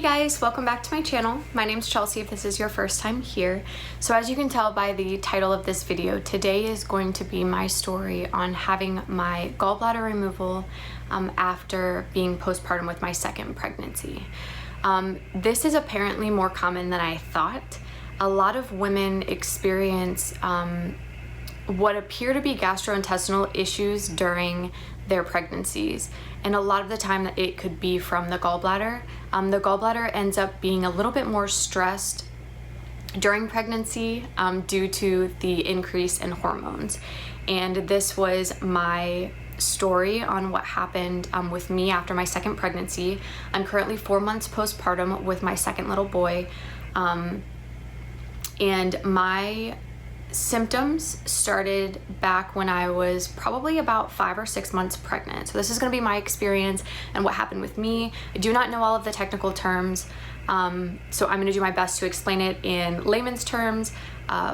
guys, welcome back to my channel. My name's Chelsea if this is your first time here. So as you can tell by the title of this video, today is going to be my story on having my gallbladder removal after being postpartum with my second pregnancy. This is apparently more common than I thought. A lot of women experience what appear to be gastrointestinal issues during their pregnancies, and a lot of the time that it could be from the gallbladder. The gallbladder ends up being a little bit more stressed during pregnancy due to the increase in hormones, and this was my story on what happened with me after my second pregnancy. I'm currently 4 months postpartum with my second little boy, and my symptoms started back when I was probably about 5 or 6 months pregnant. So this is going to be my experience and what happened with me. I do not know all of the technical terms, so I'm going to do my best to explain it in layman's terms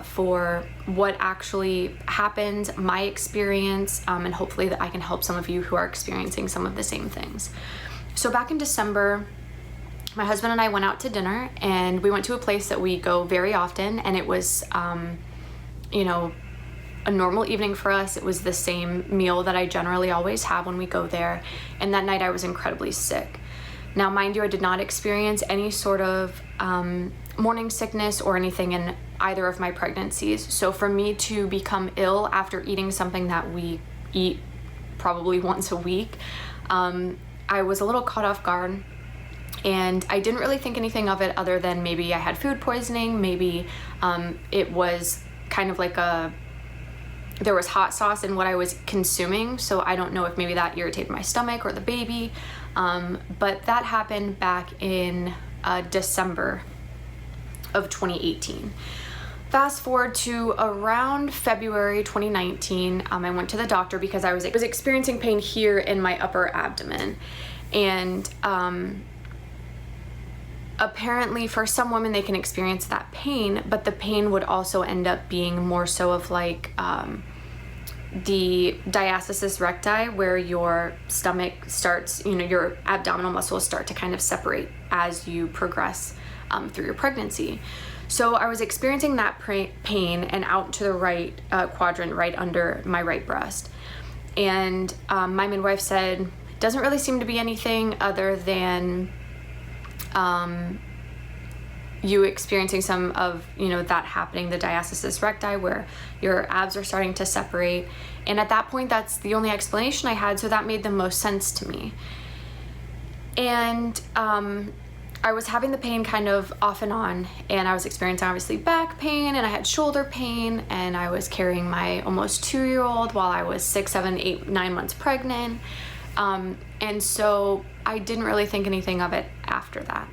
for what actually happened, my experience, and hopefully that I can help some of you who are experiencing some of the same things. So back in December, my husband and I went out to dinner, and we went to a place that we go very often, and it was you know, a normal evening for us. It was the same meal that I generally always have when we go there, and that night I was incredibly sick. Now, mind you, I did not experience any sort of morning sickness or anything in either of my pregnancies. So for me to become ill after eating something that we eat probably once a week, I was a little caught off guard. And I didn't really think anything of it other than maybe I had food poisoning, maybe it was kind of like there was hot sauce in what I was consuming, so I don't know if maybe that irritated my stomach or the baby, but that happened back in December of 2018. Fast forward to around February 2019, I went to the doctor because I was experiencing pain here in my upper abdomen, and apparently for some women they can experience that pain, but the pain would also end up being more so of like the diastasis recti, where your stomach starts, you know, your abdominal muscles start to kind of separate as you progress through your pregnancy. So I was experiencing that pain and out to the right quadrant, right under my right breast. And my midwife said, it doesn't really seem to be anything other than you experiencing some of, you know, that happening, the diastasis recti, where your abs are starting to separate. And at that point, that's the only explanation I had, so that made the most sense to me. And I was having the pain kind of off and on, and I was experiencing obviously back pain, and I had shoulder pain, and I was carrying my almost 2-year-old while I was 6, 7, 8, 9 months pregnant. And so I didn't really think anything of it after that.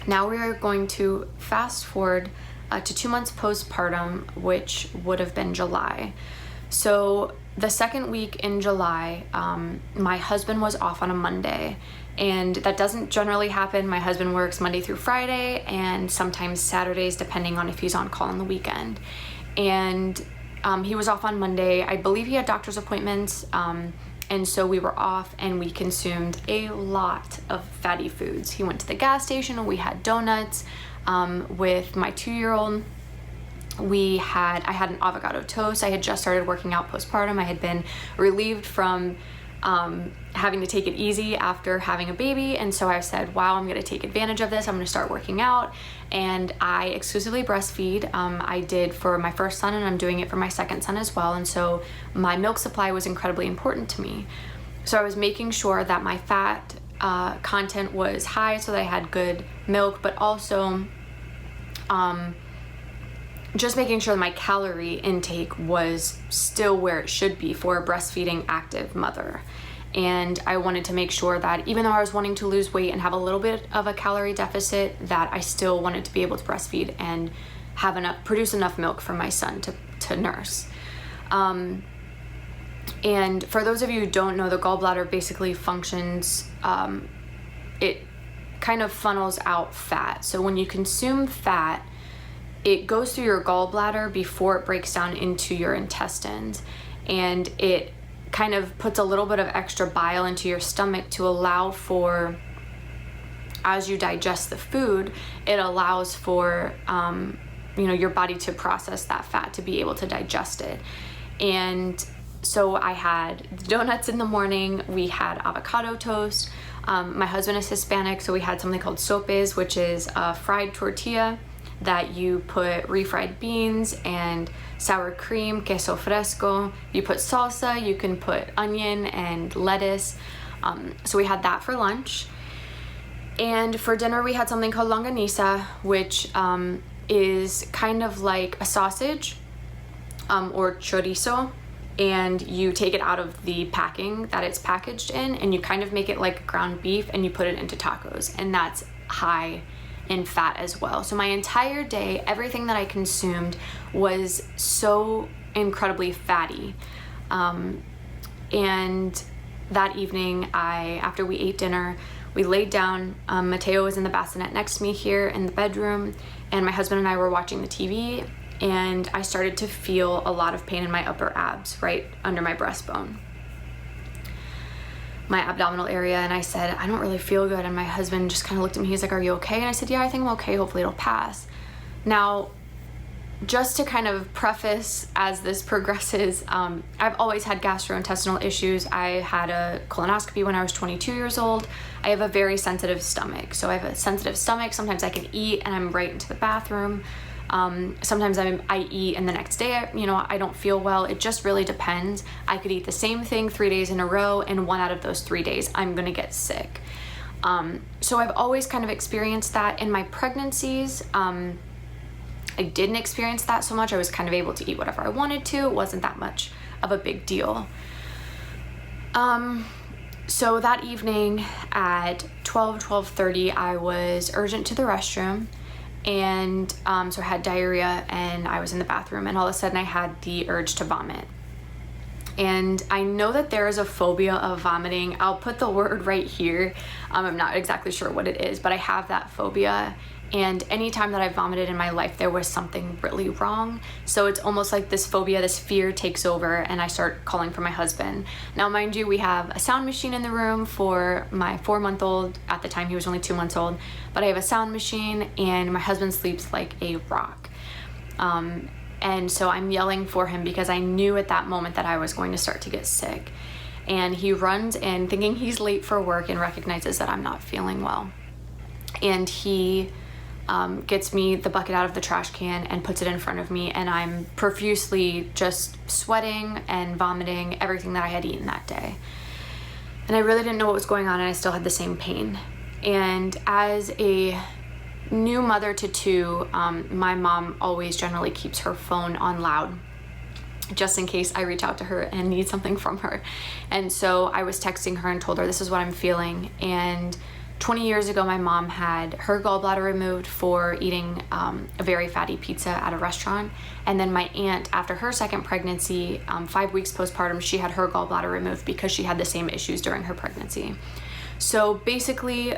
Now we are going to fast forward to 2 months postpartum, which would have been July. So the second week in July, my husband was off on a Monday, and that doesn't generally happen. My husband works Monday through Friday and sometimes Saturdays, depending on if he's on call on the weekend. And he was off on Monday. I believe he had doctor's appointments, and so we were off, and we consumed a lot of fatty foods. He went to the gas station, and we had donuts. With my 2-year-old, I had an avocado toast. I had just started working out postpartum. I had been relieved from having to take it easy after having a baby, and so I said, wow, I'm gonna take advantage of this. I'm gonna start working out, and I exclusively breastfeed. I did for my first son, and I'm doing it for my second son as well, and so my milk supply was incredibly important to me. So I was making sure that my fat content was high so that I had good milk, but also just making sure that my calorie intake was still where it should be for a breastfeeding active mother. And I wanted to make sure that even though I was wanting to lose weight and have a little bit of a calorie deficit, that I still wanted to be able to breastfeed and produce enough milk for my son to nurse. And for those of you who don't know, the gallbladder basically functions, it kind of funnels out fat. So when you consume fat, it goes through your gallbladder before it breaks down into your intestines, and it kind of puts a little bit of extra bile into your stomach to allow for as you digest the food, it allows for your body to process that fat, to be able to digest it. And so I had donuts in the morning, we had avocado toast. My husband is Hispanic, so we had something called sopes, which is a fried tortilla that you put refried beans and sour cream, queso fresco. You put salsa, you can put onion and lettuce. So we had that for lunch. And for dinner, we had something called longaniza, which is kind of like a sausage or chorizo. And you take it out of the packing that it's packaged in, and you kind of make it like ground beef, and you put it into tacos, and that's high in fat as well. So my entire day, everything that I consumed was so incredibly fatty. And that evening, after we ate dinner, we laid down. Matteo was in the bassinet next to me here in the bedroom, and my husband and I were watching the TV. And I started to feel a lot of pain in my upper abs, right under my breastbone, my abdominal area. And I said, I don't really feel good. And my husband just kind of looked at me. He's like, are you okay? And I said, yeah, I think I'm okay. Hopefully it'll pass. Now, just to kind of preface as this progresses, I've always had gastrointestinal issues. I had a colonoscopy when I was 22 years old. I have a very sensitive stomach. So I have a sensitive stomach. Sometimes I can eat and I'm right into the bathroom. Sometimes I eat and the next day, I don't feel well. It just really depends. I could eat the same thing 3 days in a row, and 1 out of those 3 days, I'm gonna get sick. So I've always kind of experienced that. In my pregnancies, I didn't experience that so much. I was kind of able to eat whatever I wanted to. It wasn't that much of a big deal. So that evening at 12:30, I was urgent to the restroom. And so I had diarrhea, and I was in the bathroom, and all of a sudden I had the urge to vomit. And I know that there is a phobia of vomiting. I'll put the word right here. I'm not exactly sure what it is, but I have that phobia. And anytime that I vomited in my life, there was something really wrong. So it's almost like this phobia, this fear takes over, and I start calling for my husband. Now, mind you, we have a sound machine in the room for my 4-month-old. At the time, he was only 2 months old. But I have a sound machine, and my husband sleeps like a rock. And so I'm yelling for him because I knew at that moment that I was going to start to get sick. And he runs in thinking he's late for work and recognizes that I'm not feeling well. And he gets me the bucket out of the trash can and puts it in front of me, and I'm profusely just sweating and vomiting everything that I had eaten that day. And I really didn't know what was going on, and I still had the same pain. And as a new mother to 2, my mom always generally keeps her phone on loud, just in case I reach out to her and need something from her. And so I was texting her and told her, this is what I'm feeling. And 20 years ago, my mom had her gallbladder removed for eating a very fatty pizza at a restaurant. And then my aunt, after her second pregnancy, 5 weeks postpartum, she had her gallbladder removed because she had the same issues during her pregnancy. So basically,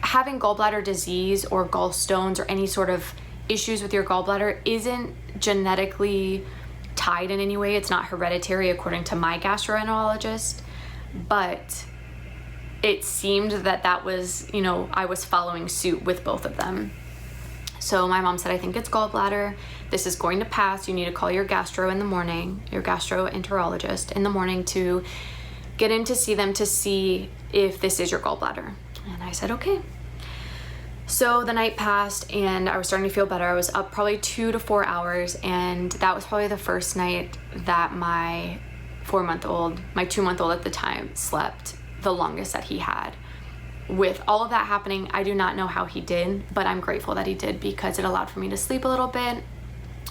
having gallbladder disease or gallstones or any sort of issues with your gallbladder isn't genetically tied in any way. It's not hereditary according to my gastroenterologist, but it seemed that was, I was following suit with both of them. So my mom said, I think it's gallbladder. This is going to pass. You need to call your gastro in the morning, your gastroenterologist in the morning, to get in to see them to see if this is your gallbladder. And I said, okay. So the night passed, and I was starting to feel better. I was up probably 2 to 4 hours, and that was probably the first night that my 4-month-old, my 2-month-old at the time, slept the longest that he had. With all of that happening, I do not know how he did, but I'm grateful that he did, because it allowed for me to sleep a little bit.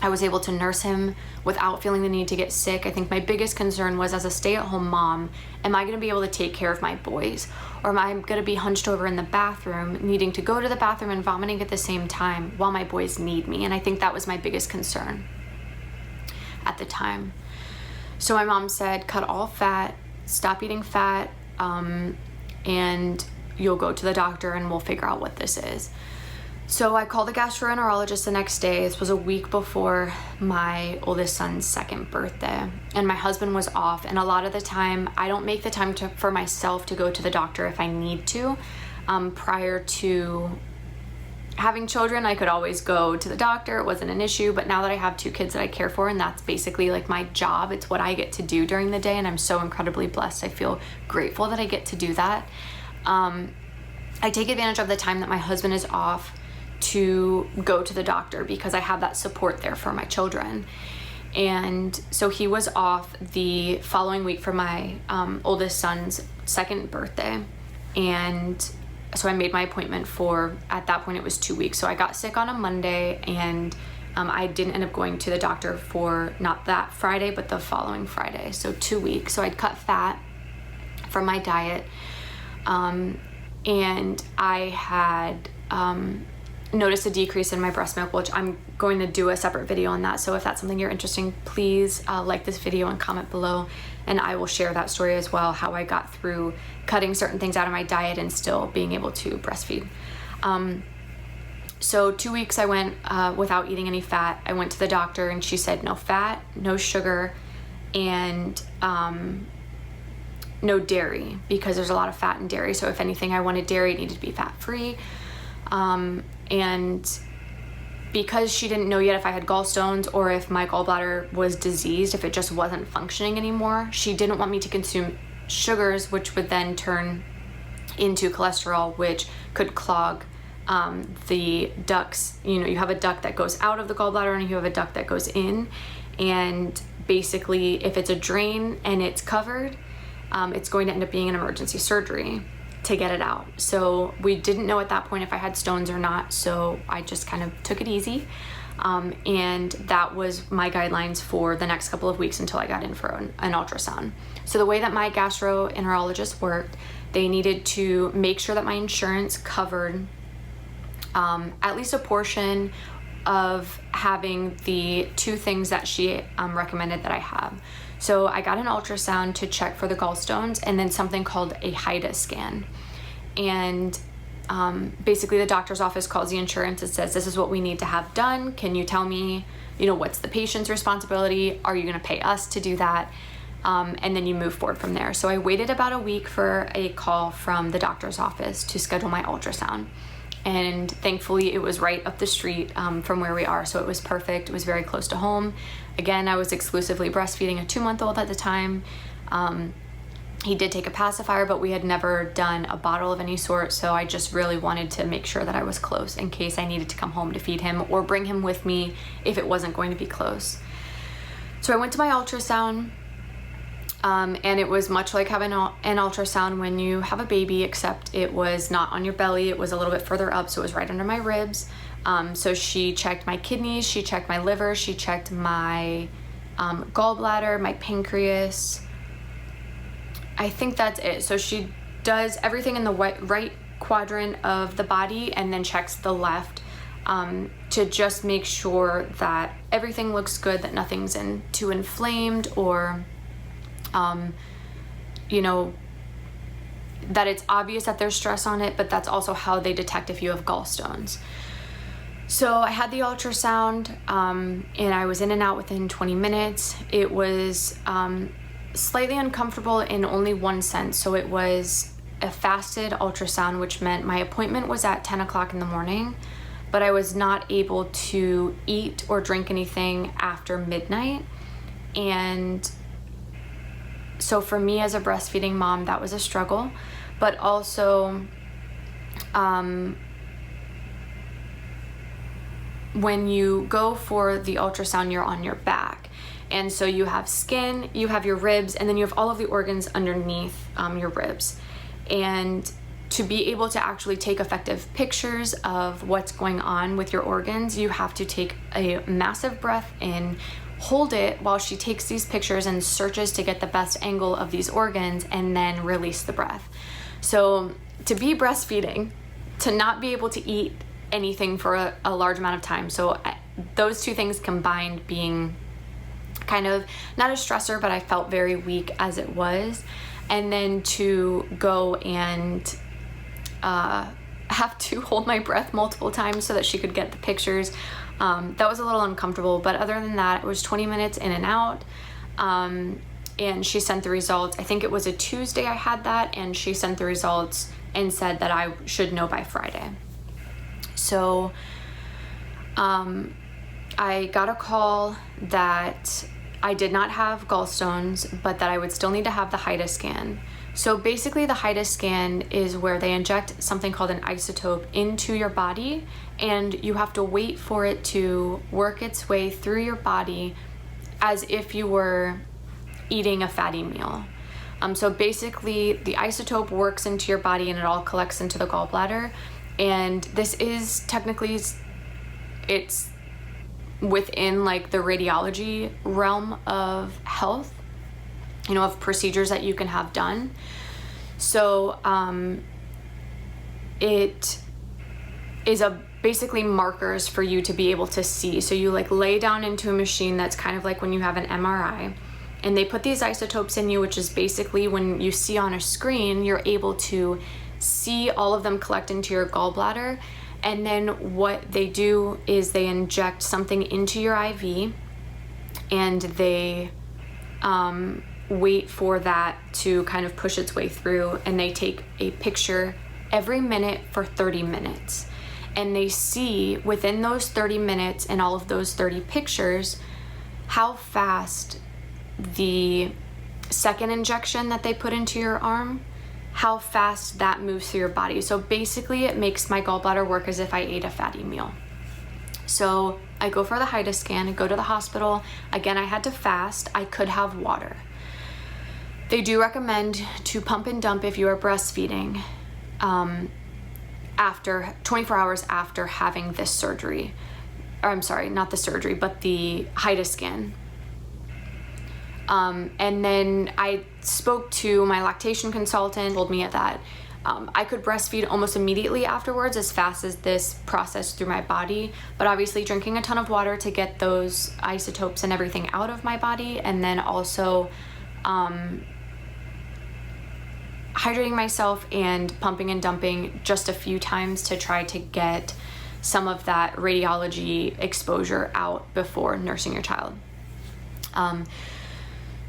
I was able to nurse him without feeling the need to get sick. I think my biggest concern was, as a stay-at-home mom, am I going to be able to take care of my boys? Or am I going to be hunched over in the bathroom, needing to go to the bathroom and vomiting at the same time while my boys need me? And I think that was my biggest concern at the time. So my mom said, cut all fat, stop eating fat, and you'll go to the doctor and we'll figure out what this is. So I called the gastroenterologist the next day. This was a week before my oldest son's 2nd birthday, and my husband was off. And a lot of the time, I don't make the time for myself to go to the doctor if I need to. Prior to having children, I could always go to the doctor. It wasn't an issue. But now that I have 2 kids that I care for, and that's basically like my job, it's what I get to do during the day, and I'm so incredibly blessed. I feel grateful that I get to do that. I take advantage of the time that my husband is off to go to the doctor because I have that support there for my children. And so he was off the following week for my oldest son's 2nd birthday. And so I made my appointment for, at that point it was 2 weeks. So I got sick on a Monday, and I didn't end up going to the doctor for not that Friday, but the following Friday. So 2 weeks. So I'd cut fat from my diet. And I had noticed a decrease in my breast milk, which I'm going to do a separate video on that. So if that's something you're interested in, please like this video and comment below, and I will share that story as well, how I got through cutting certain things out of my diet and still being able to breastfeed. So 2 weeks I went without eating any fat. I went to the doctor and she said no fat, no sugar, and no dairy, because there's a lot of fat in dairy. So if anything I wanted dairy, it needed to be fat-free. And because she didn't know yet if I had gallstones or if my gallbladder was diseased, if it just wasn't functioning anymore, she didn't want me to consume sugars, which would then turn into cholesterol, which could clog the ducts. You know, you have a duct that goes out of the gallbladder and you have a duct that goes in. And basically, if it's a drain and it's covered, it's going to end up being an emergency surgery to get it out. So we didn't know at that point if I had stones or not, so I just kind of took it easy. And that was my guidelines for the next couple of weeks until I got in for an ultrasound. So the way that my gastroenterologist worked, they needed to make sure that my insurance covered at least a portion of having the 2 things that she recommended that I have. So I got an ultrasound to check for the gallstones, and then something called a HIDA scan. And basically the doctor's office calls the insurance and says, this is what we need to have done. Can you tell me, you know, what's the patient's responsibility? Are you gonna pay us to do that? And then you move forward from there. So I waited about a week for a call from the doctor's office to schedule my ultrasound. And thankfully it was right up the street from where we are, so it was perfect. It was very close to home. Again, I was exclusively breastfeeding a 2-month-old at the time. He did take a pacifier, but we had never done a bottle of any sort, so I just really wanted to make sure that I was close in case I needed to come home to feed him or bring him with me if it wasn't going to be close. So I went to my ultrasound. And it was much like having an ultrasound when you have a baby, except it was not on your belly. It was a little bit further up, so it was right under my ribs. So she checked my kidneys, she checked my liver, she checked my gallbladder, my pancreas. I think that's it. So she does everything in the right quadrant of the body and then checks the left to just make sure that everything looks good, that nothing's too inflamed or you know, that it's obvious that there's stress on it, but that's also how they detect if you have gallstones. So I had the ultrasound, and I was in and out within 20 minutes. It was slightly uncomfortable in only one sense. So it was a fasted ultrasound, which meant my appointment was at 10 o'clock in the morning, but I was not able to eat or drink anything after midnight. And so for me as a breastfeeding mom, that was a struggle, but also when you go for the ultrasound, you're on your back. And so you have skin, you have your ribs, and then you have all of the organs underneath your ribs. And to be able to actually take effective pictures of what's going on with your organs, you have to take a massive breath in, hold it while she takes these pictures and searches to get the best angle of these organs, and then release the breath. So to be breastfeeding, to not be able to eat anything for a large amount of time, so those 2 things combined being kind of not a stressor, but I felt very weak as it was. And then to go and have to hold my breath multiple times so that she could get the pictures. That was a little uncomfortable, but other than that, it was 20 minutes in and out. And she sent the results. I think it was a Tuesday I had that, and she sent the results and said that I should know by Friday. So I got a call that I did not have gallstones, but that I would still need to have the HIDA scan. So basically the HIDA scan is where they inject something called an isotope into your body, and you have to wait for it to work its way through your body as if you were eating a fatty meal. So basically the isotope works into your body and it all collects into the gallbladder. And this is technically, it's within like the radiology realm of health, you know, of procedures that you can have done. So it is basically markers for you to be able to see. So you like lay down into a machine that's kind of like when you have an MRI, and they put these isotopes in you, which is basically when you see on a screen, you're able to see all of them collect into your gallbladder. And then what they do is they inject something into your IV, and they wait for that to kind of push its way through, and they take a picture every minute for 30 minutes. And they see within those 30 minutes and all of those 30 pictures how fast the second injection that they put into your arm, how fast that moves through your body. So basically it makes my gallbladder work as if I ate a fatty meal. So I go for the HIDA scan, I go to the hospital. Again, I had to fast. I could have water. They do recommend to pump and dump if you are breastfeeding after 24 hours after having this surgery. Or I'm sorry, not the surgery, but the HIDA scan. And then I spoke to my lactation consultant, told me that I could breastfeed almost immediately afterwards, as fast as this processed through my body, but obviously drinking a ton of water to get those isotopes and everything out of my body, and then also hydrating myself and pumping and dumping just a few times to try to get some of that radiology exposure out before nursing your child.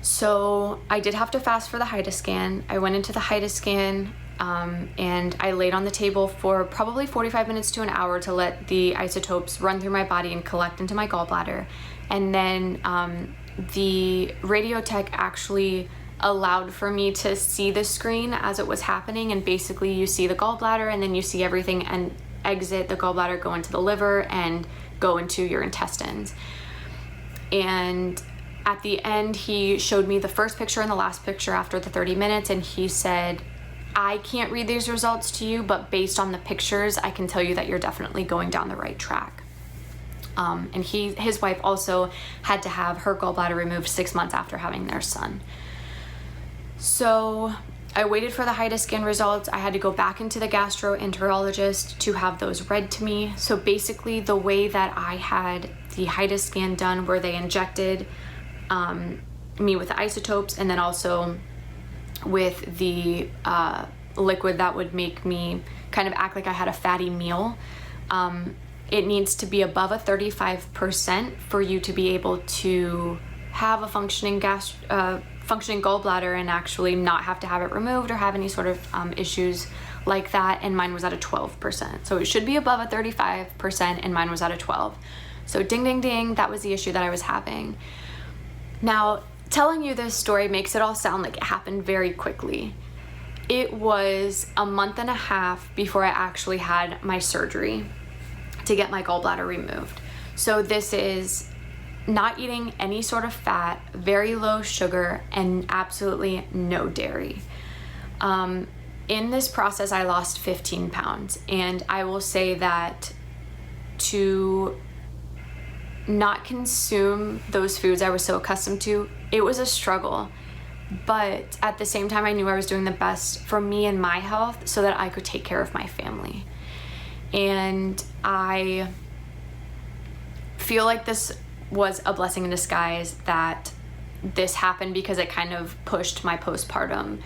So I did have to fast for the HIDA scan. I went into the HIDA scan and I laid on the table for probably 45 minutes to an hour to let the isotopes run through my body and collect into my gallbladder. And then the radio tech actually allowed for me to see the screen as it was happening, and basically you see the gallbladder and then you see everything and exit the gallbladder, go into the liver and go into your intestines. And at the end, he showed me the first picture and the last picture after the 30 minutes, and he said, I can't read these results to you, but based on the pictures, I can tell you that you're definitely going down the right track. And his wife also had to have her gallbladder removed 6 months after having their son. So I waited for the HIDA scan results. I had to go back into the gastroenterologist to have those read to me. So basically the way that I had the HIDA scan done, where they injected me with the isotopes and then also with the liquid that would make me kind of act like I had a fatty meal, it needs to be above a 35% for you to be able to have a functioning gallbladder and actually not have to have it removed or have any sort of issues like that. And mine was at a 12%. So it should be above a 35% and mine was at a 12. So ding, ding, ding, that was the issue that I was having. Now, telling you this story makes it all sound like it happened very quickly. It was a month and a half before I actually had my surgery to get my gallbladder removed. So this is not eating any sort of fat, very low sugar, and absolutely no dairy. In this process, I lost 15 pounds, and I will say that to not consume those foods I was so accustomed to, it was a struggle. But at the same time, I knew I was doing the best for me and my health so that I could take care of my family. And I feel like this was a blessing in disguise that this happened, because it kind of pushed my postpartum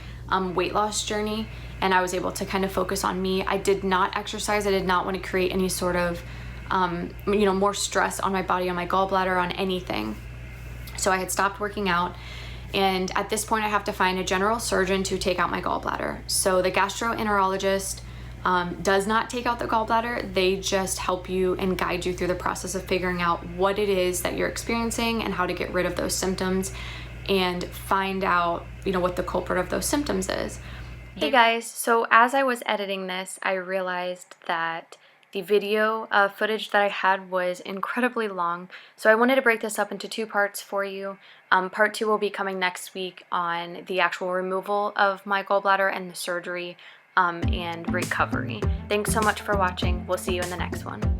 weight loss journey, and I was able to kind of focus on me. I did not exercise. I did not want to create any sort of more stress on my body, on my gallbladder, on anything. So I had stopped working out, And at this point, I have to find a general surgeon to take out my gallbladder. So the gastroenterologist does not take out the gallbladder. They just help you and guide you through the process of figuring out what it is that you're experiencing and how to get rid of those symptoms and find out, what the culprit of those symptoms is. Hey guys, so as I was editing this, I realized that the video footage that I had was incredibly long, so I wanted to break this up into 2 parts for you. Part 2 will be coming next week on the actual removal of my gallbladder and the surgery and recovery. Thanks so much for watching. We'll see you in the next one.